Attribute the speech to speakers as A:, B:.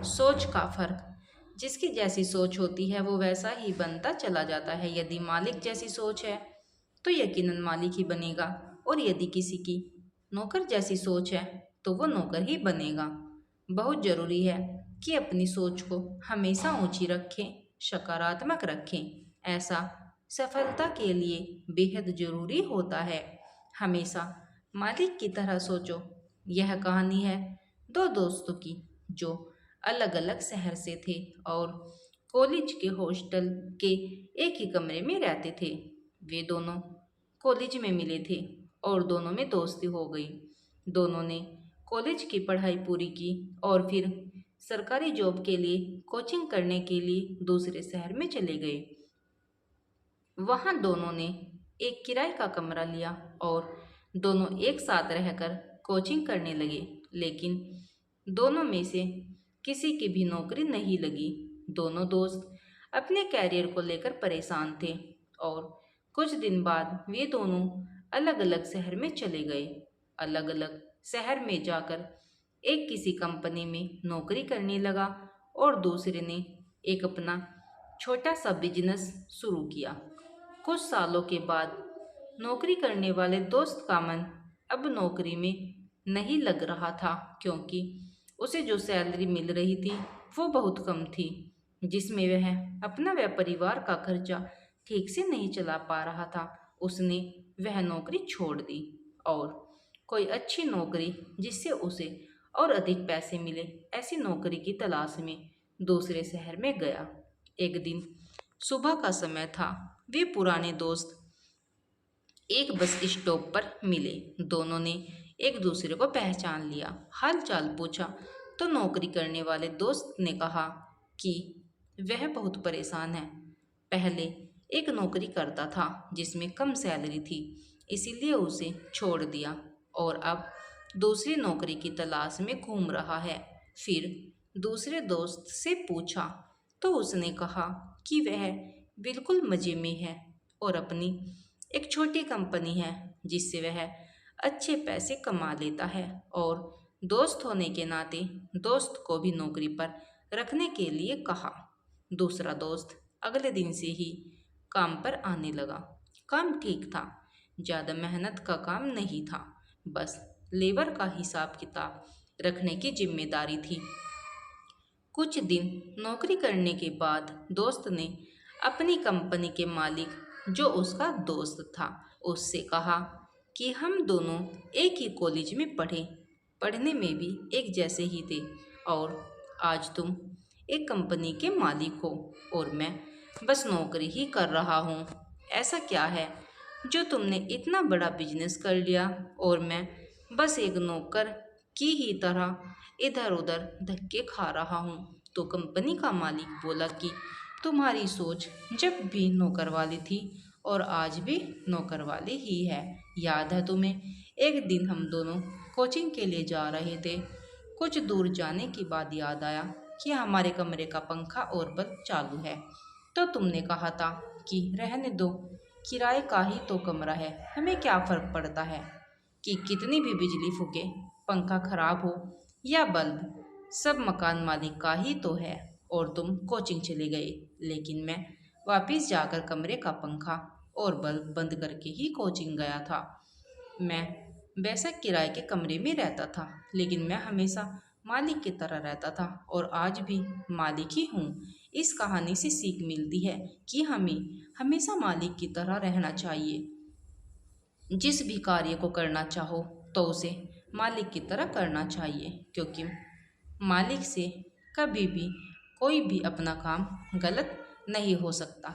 A: सोच का फर्क। जिसकी जैसी सोच होती है वो वैसा ही बनता चला जाता है। यदि मालिक जैसी सोच है तो यकीनन मालिक ही बनेगा, और यदि किसी की नौकर जैसी सोच है तो वो नौकर ही बनेगा। बहुत जरूरी है कि अपनी सोच को हमेशा ऊंची रखें, सकारात्मक रखें। ऐसा सफलता के लिए बेहद जरूरी होता है। हमेशा मालिक की तरह सोचो। यह कहानी है दो दोस्तों की जो अलग अलग शहर से थे और कॉलेज के हॉस्टल के एक ही कमरे में रहते थे। वे दोनों कॉलेज में मिले थे और दोनों में दोस्ती हो गई। दोनों ने कॉलेज की पढ़ाई पूरी की और फिर सरकारी जॉब के लिए कोचिंग करने के लिए दूसरे शहर में चले गए। वहाँ दोनों ने एक किराए का कमरा लिया और दोनों एक साथ रहकर कोचिंग करने लगे। लेकिन दोनों में से किसी की भी नौकरी नहीं लगी। दोनों दोस्त अपने कैरियर को लेकर परेशान थे और कुछ दिन बाद वे दोनों अलग अलग शहर में चले गए। अलग अलग शहर में जाकर एक किसी कंपनी में नौकरी करने लगा और दूसरे ने एक अपना छोटा सा बिजनेस शुरू किया। कुछ सालों के बाद नौकरी करने वाले दोस्त का मन अब नौकरी में नहीं लग रहा था, क्योंकि उसे जो सैलरी मिल रही थी वो बहुत कम थी, जिसमें वह अपना व परिवार का खर्चा ठीक से नहीं चला पा रहा था। उसने वह नौकरी छोड़ दी और कोई अच्छी नौकरी जिससे उसे और अधिक पैसे मिले, ऐसी नौकरी की तलाश में दूसरे शहर में गया। एक दिन सुबह का समय था। वे पुराने दोस्त एक बस स्टॉप पर मिले। दोनों ने एक दूसरे को पहचान लिया, हाल चाल पूछा तो नौकरी करने वाले दोस्त ने कहा कि वह बहुत परेशान है। पहले एक नौकरी करता था जिसमें कम सैलरी थी, इसीलिए उसे छोड़ दिया और अब दूसरी नौकरी की तलाश में घूम रहा है। फिर दूसरे दोस्त से पूछा तो उसने कहा कि वह बिल्कुल मज़े में है और अपनी एक छोटी कंपनी है जिससे वह अच्छे पैसे कमा लेता है, और दोस्त होने के नाते दोस्त को भी नौकरी पर रखने के लिए कहा। दूसरा दोस्त अगले दिन से ही काम पर आने लगा। काम ठीक था, ज़्यादा मेहनत का काम नहीं था, बस लेबर का हिसाब किताब रखने की जिम्मेदारी थी। कुछ दिन नौकरी करने के बाद दोस्त ने अपनी कंपनी के मालिक जो उसका दोस्त था उससे कहा कि हम दोनों एक ही कॉलेज में पढ़े, पढ़ने में भी एक जैसे ही थे, और आज तुम एक कंपनी के मालिक हो और मैं बस नौकरी ही कर रहा हूँ। ऐसा क्या है जो तुमने इतना बड़ा बिजनेस कर लिया और मैं बस एक नौकर की ही तरह इधर उधर धक्के खा रहा हूँ। तो कंपनी का मालिक बोला कि तुम्हारी सोच जब भी नौकर वाली थी और आज भी नौकर वाली ही है। याद है तुम्हें, एक दिन हम दोनों कोचिंग के लिए जा रहे थे। कुछ दूर जाने के बाद याद आया कि हमारे कमरे का पंखा और बल्ब चालू है, तो तुमने कहा था कि रहने दो, किराए का ही तो कमरा है, हमें क्या फ़र्क पड़ता है कि कितनी भी बिजली फूके, पंखा खराब हो या बल्ब, सब मकान मालिक का ही तो है। और तुम कोचिंग चले गए, लेकिन मैं वापस जाकर कमरे का पंखा और बल्ब बंद करके ही कोचिंग गया था। मैं बेशक किराए के कमरे में रहता था, लेकिन मैं हमेशा मालिक की तरह रहता था और आज भी मालिक ही हूँ। इस कहानी से सीख मिलती है कि हमें हमेशा मालिक की तरह रहना चाहिए। जिस भी कार्य को करना चाहो तो उसे मालिक की तरह करना चाहिए, क्योंकि मालिक से कभी भी कोई भी अपना काम गलत नहीं हो सकता।